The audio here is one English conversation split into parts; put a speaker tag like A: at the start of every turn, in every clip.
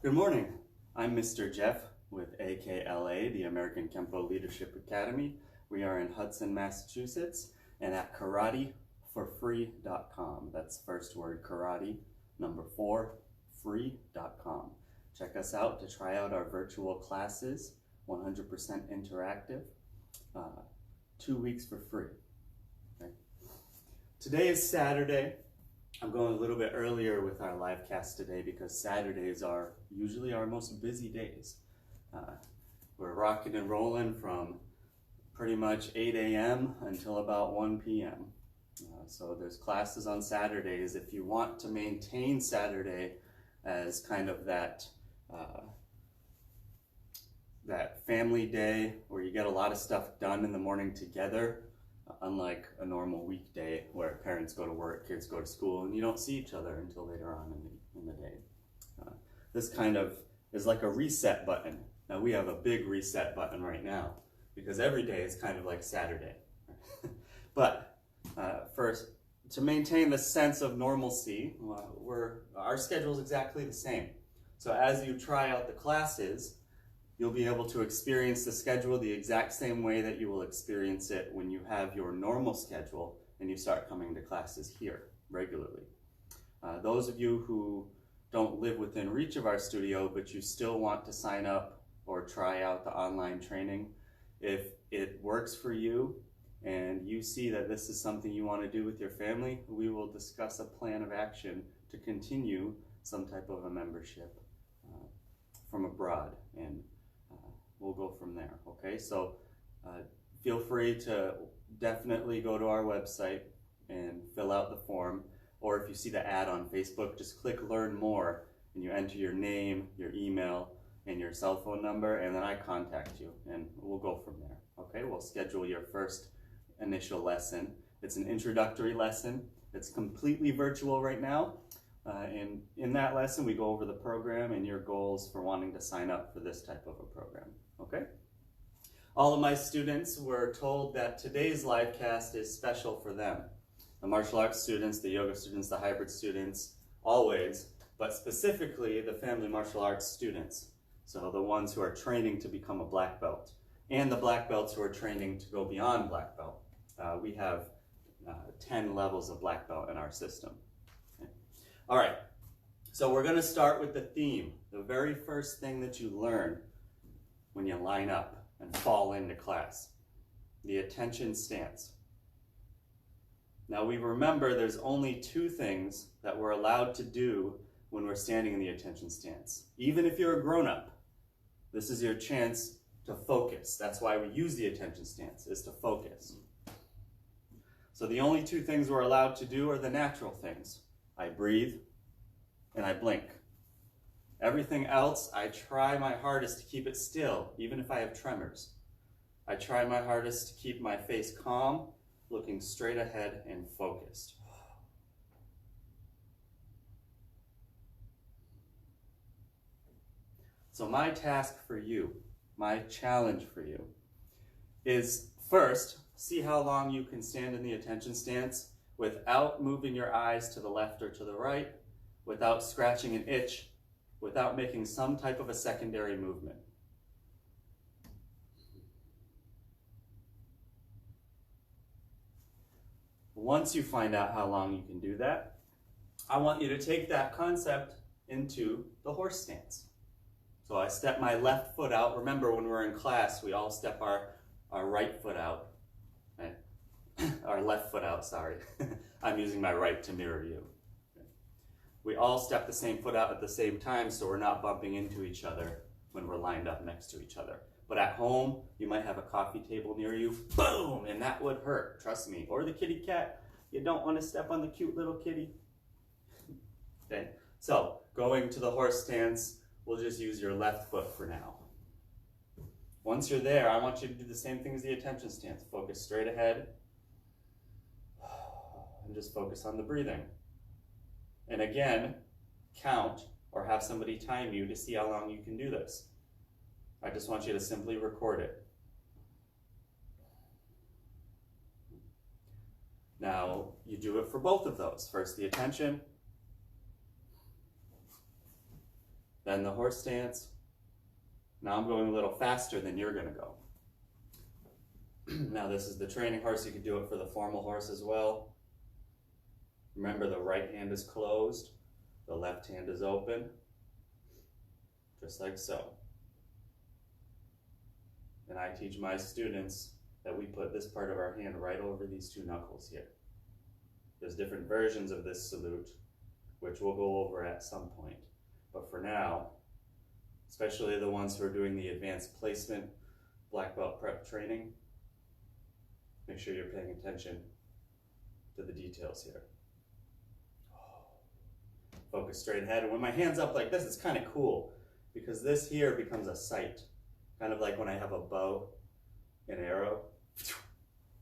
A: Good morning. I'm Mr. Jeff with AKLA, the American Kempo Leadership Academy. We are in Hudson, Massachusetts, and at karateforfree.com. That's first word karate, number 4, free.com. Check us out to try out our virtual classes, 100% interactive, 2 weeks for free. Okay. Today is Saturday. I'm going a little bit earlier with our live cast today because Saturdays are usually our most busy days. We're rocking and rolling from pretty much 8 a.m. until about 1 p.m. So there's classes on Saturdays. If you want to maintain Saturday as kind of that family day where you get a lot of stuff done in the morning together, unlike a normal weekday where parents go to work, kids go to school, and you don't see each other until later on in the day. This kind of is like a reset button. Now we have a big reset button right now because every day is kind of like Saturday. But first, to maintain the sense of normalcy, our schedule is exactly the same. So as you try out the classes, you'll be able to experience the schedule the exact same way that you will experience it when you have your normal schedule and you start coming to classes here regularly. Those of you who don't live within reach of our studio, but you still want to sign up or try out the online training, if it works for you and you see that this is something you want to do with your family, we will discuss a plan of action to continue some type of a membership from abroad, and we'll go from there. Okay, so feel free to definitely go to our website and fill out the form, or if you see the ad on Facebook, just click learn more and you enter your name, your email, and your cell phone number, and then I contact you and we'll go from there. Okay, we'll schedule your first initial lesson. It's an introductory lesson. It's completely virtual right now. And in that lesson, we go over the program and your goals for wanting to sign up for this type of a program. Okay? All of my students were told that today's live cast is special for them. The martial arts students, the yoga students, the hybrid students, always, but specifically the family martial arts students. So the ones who are training to become a black belt, and the black belts who are training to go beyond black belt. We have 10 levels of black belt in our system. Okay. All right, so we're going to start with the theme. The very first thing that you learn when you line up and fall into class, the attention stance. Now we remember there's only 2 things that we're allowed to do when we're standing in the attention stance. Even if you're a grown-up, this is your chance to focus. That's why we use the attention stance, is to focus. So the only 2 things we're allowed to do are the natural things. I breathe and I blink. Everything else, I try my hardest to keep it still, even if I have tremors. I try my hardest to keep my face calm, looking straight ahead and focused. So my task for you, my challenge for you, is first, see how long you can stand in the attention stance without moving your eyes to the left or to the right, without scratching an itch, without making some type of a secondary movement. Once you find out how long you can do that, I want you to take that concept into the horse stance. So I step my left foot out. Remember, when we're in class, we all step our right foot out. Right? Our left foot out, sorry. I'm using my right to mirror you. Okay. We all step the same foot out at the same time, so we're not bumping into each other when we're lined up next to each other. But at home, you might have a coffee table near you, boom, and that would hurt, trust me. Or the kitty cat. You don't want to step on the cute little kitty. Okay, so going to the horse stance, we'll just use your left foot for now. Once you're there, I want you to do the same thing as the attention stance. Focus straight ahead, and just focus on the breathing. And again, count or have somebody time you to see how long you can do this. I just want you to simply record it. Now, you do it for both of those. First the attention, then the horse stance. Now I'm going a little faster than you're gonna go. Now this is the training horse. You could do it for the formal horse as well. Remember, the right hand is closed, the left hand is open, just like so. And I teach my students that we put this part of our hand right over these two knuckles here. There's different versions of this salute, which we'll go over at some point. But for now, especially the ones who are doing the advanced placement black belt prep training, make sure you're paying attention to the details here. Focus straight ahead. And when my hand's up like this, it's kind of cool because this here becomes a sight. Kind of like when I have a bow and arrow,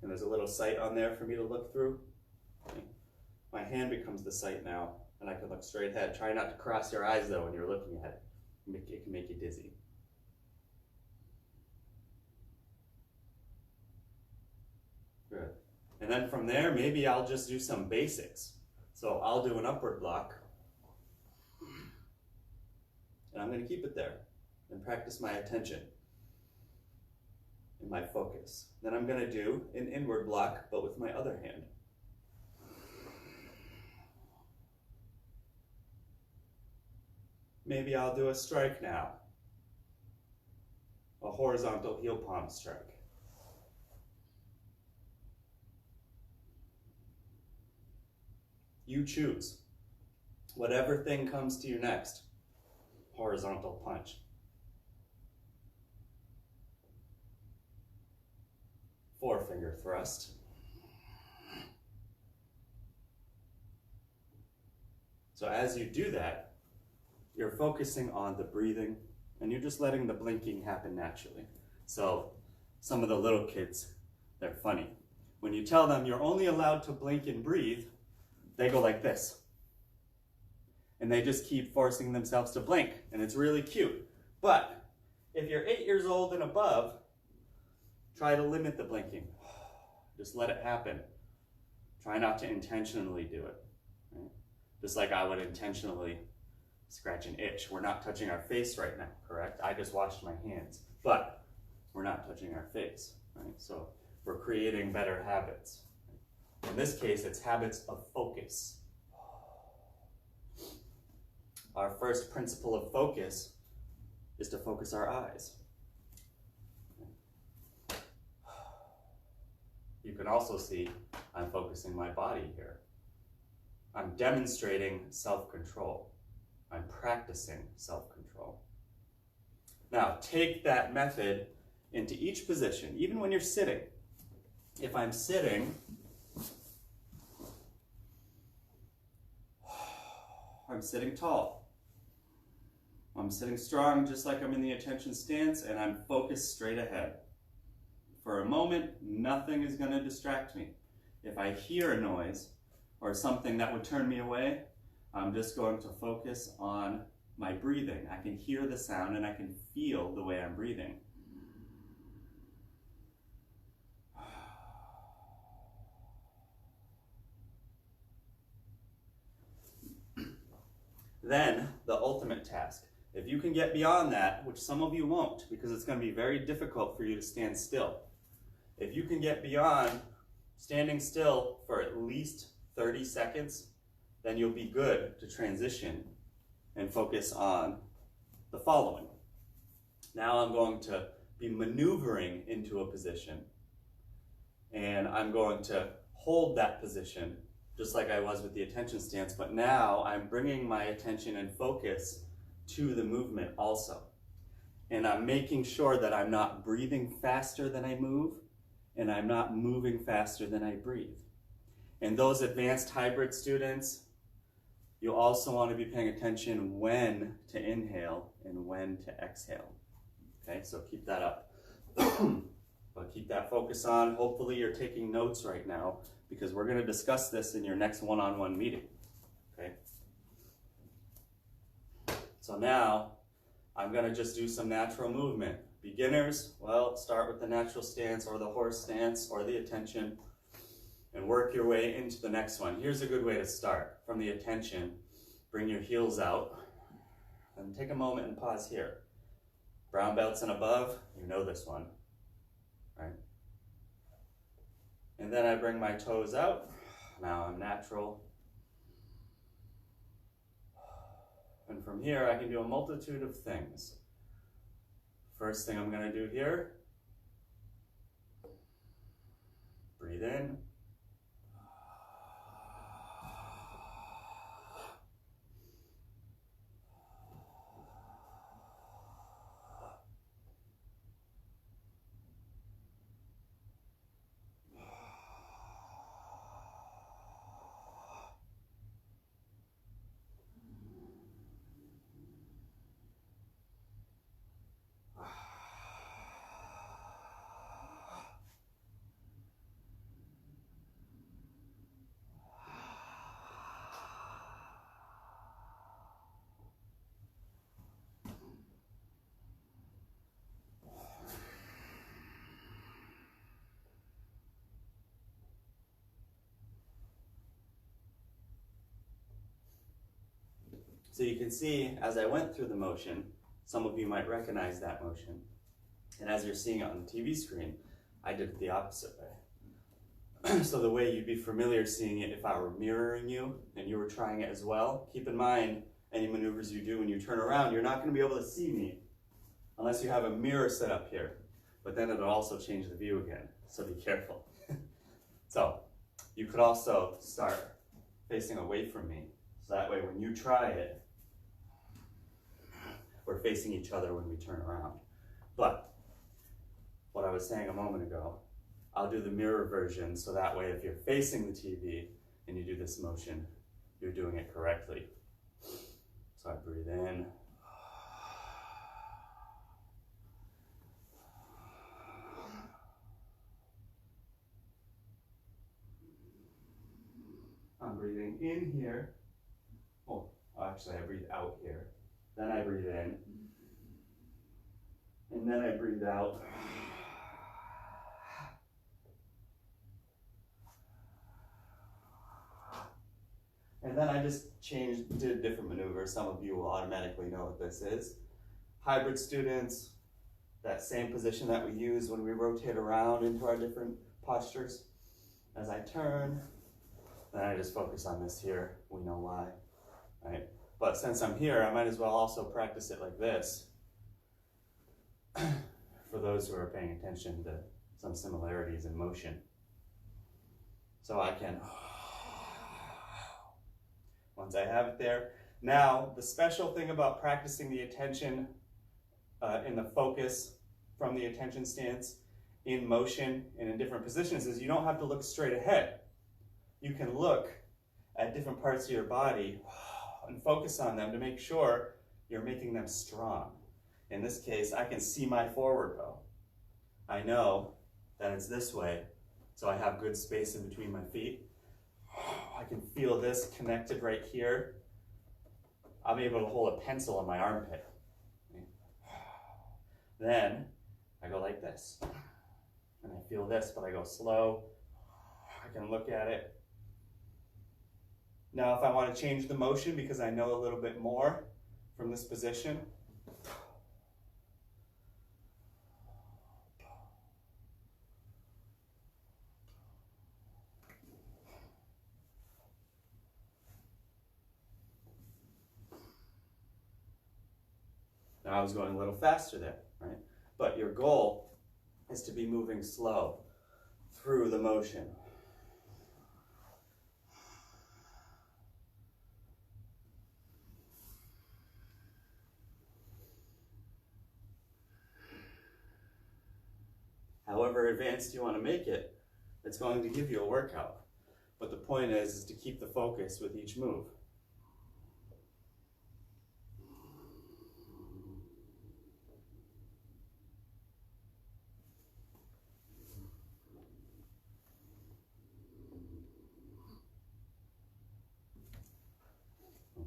A: and there's a little sight on there for me to look through. Okay. My hand becomes the sight now, and I can look straight ahead. Try not to cross your eyes though when you're looking at it. It can make you dizzy. Good. And then from there, maybe I'll just do some basics. So I'll do an upward block, and I'm going to keep it there and practice my attention and my focus. Then I'm going to do an inward block, but with my other hand. Maybe I'll do a strike now, a horizontal heel palm strike. You choose. Whatever thing comes to you next. Horizontal punch. Forefinger thrust. So as you do that, you're focusing on the breathing and you're just letting the blinking happen naturally. So some of the little kids, they're funny. When you tell them you're only allowed to blink and breathe, they go like this. And they just keep forcing themselves to blink, and it's really cute. But if you're 8 years old and above, try to limit the blinking. Just let it happen. Try not to intentionally do it. Right? Just like I would intentionally scratch an itch. We're not touching our face right now, correct? I just washed my hands, but we're not touching our face, right? So we're creating better habits. In this case, it's habits of focus. Our first principle of focus is to focus our eyes. You can also see I'm focusing my body here. I'm demonstrating self-control. I'm practicing self-control. Now, take that method into each position, even when you're sitting. If I'm sitting, I'm sitting tall. I'm sitting strong just like I'm in the attention stance, and I'm focused straight ahead. For a moment, nothing is going to distract me. If I hear a noise or something that would turn me away, I'm just going to focus on my breathing. I can hear the sound and I can feel the way I'm breathing. Then, the ultimate task. If you can get beyond that, which some of you won't, because it's going to be very difficult for you to stand still. If you can get beyond standing still for at least 30 seconds, then you'll be good to transition and focus on the following. Now I'm going to be maneuvering into a position, and I'm going to hold that position just like I was with the attention stance, but now I'm bringing my attention and focus to the movement also. And I'm making sure that I'm not breathing faster than I move, and I'm not moving faster than I breathe. And those advanced hybrid students, you'll also want to be paying attention when to inhale and when to exhale. Okay, so keep that up. But keep that focus on. Hopefully you're taking notes right now, because we're going to discuss this in your next one-on-one meeting. Okay? So now, I'm going to just do some natural movement. Beginners, well, start with the natural stance or the horse stance or the attention and work your way into the next one. Here's a good way to start. From the attention, bring your heels out. And take a moment and pause here. Brown belts and above, you know this one, right? And then I bring my toes out. Now I'm natural. And from here, I can do a multitude of things. First thing I'm going to do here, breathe in. So you can see, as I went through the motion, some of you might recognize that motion. And as you're seeing it on the TV screen, I did it the opposite way. So the way you'd be familiar seeing it if I were mirroring you and you were trying it as well, keep in mind any maneuvers you do when you turn around, you're not going to be able to see me unless you have a mirror set up here. But then it'll also change the view again, so be careful. So you could also start facing away from me. So that way when you try it, we're facing each other when we turn around. But what I was saying a moment ago, I'll do the mirror version so that way if you're facing the TV and you do this motion, you're doing it correctly. So I breathe in. I'm breathing in here. Oh, actually I breathe out here. Then I breathe in. And then I breathe out. And then I just did a different maneuver. Some of you will automatically know what this is. Hybrid students, that same position that we use when we rotate around into our different postures. As I turn, then I just focus on this here. We know why, right? But since I'm here, I might as well also practice it like this for those who are paying attention to some similarities in motion. So I can, once I have it there. Now, the special thing about practicing the attention in the focus from the attention stance in motion and in different positions is you don't have to look straight ahead. You can look at different parts of your body and focus on them to make sure you're making them strong. In this case, I can see my forward go. I know that it's this way, so I have good space in between my feet. I can feel this connected right here. I'm able to hold a pencil in my armpit. Then I go like this. And I feel this, but I go slow. I can look at it. Now, if I want to change the motion because I know a little bit more from this position, now I was going a little faster there, right? But your goal is to be moving slow through the motion. However advanced you want to make it, it's going to give you a workout. But the point is to keep the focus with each move.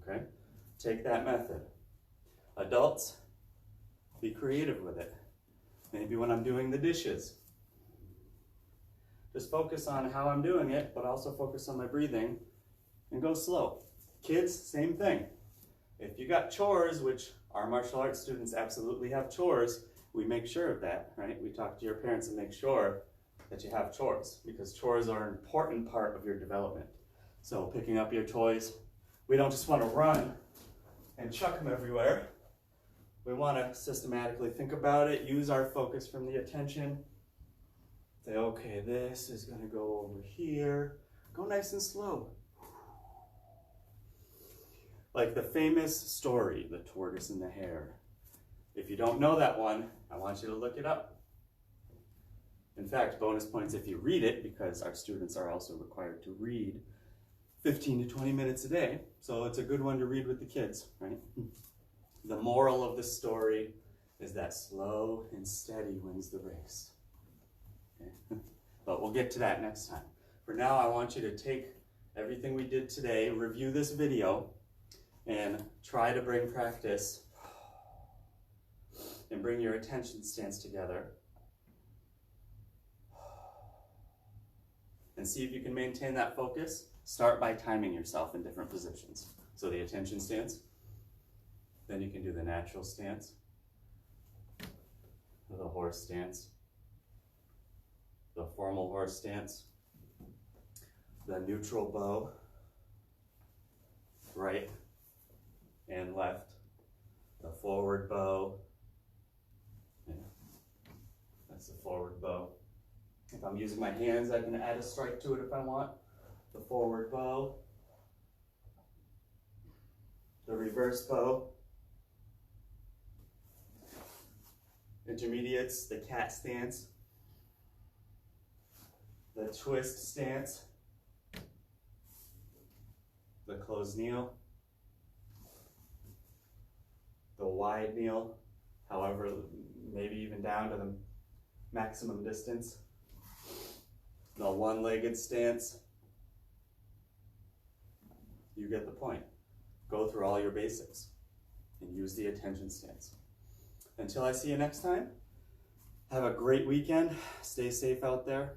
A: Okay? Take that method. Adults, be creative with it. Maybe when I'm doing the dishes, just focus on how I'm doing it, but also focus on my breathing and go slow. Kids, same thing. If you got chores, which Our martial arts students absolutely have chores. We make sure of that, right? We talk to your parents and make sure that you have chores, because chores are an important part of your development. So picking up your toys, we don't just want to run and chuck them everywhere. We want to systematically think about it, use our focus from the attention. Say, okay, this is going to go over here. Go nice and slow. Like the famous story, The Tortoise and the Hare. If you don't know that one, I want you to look it up. In fact, bonus points if you read it, because our students are also required to read 15 to 20 minutes a day. So it's a good one to read with the kids, right? The moral of the story is that slow and steady wins the race. Okay? But we'll get to that next time. For now, I want you to take everything we did today, review this video, and try to bring practice and bring your attention stance together. And see if you can maintain that focus. Start by timing yourself in different positions. So the attention stance, then you can do the natural stance, the horse stance, the formal horse stance, the neutral bow, right and left, the forward bow, yeah, that's the forward bow. If I'm using my hands, I can add a strike to it if I want. The forward bow, the reverse bow, intermediates, the cat stance, the twist stance, the closed kneel, the wide kneel, however, maybe even down to the maximum distance, the one-legged stance. You get the point. Go through all your basics and use the attention stance. Until I see you next time, have a great weekend. Stay safe out there.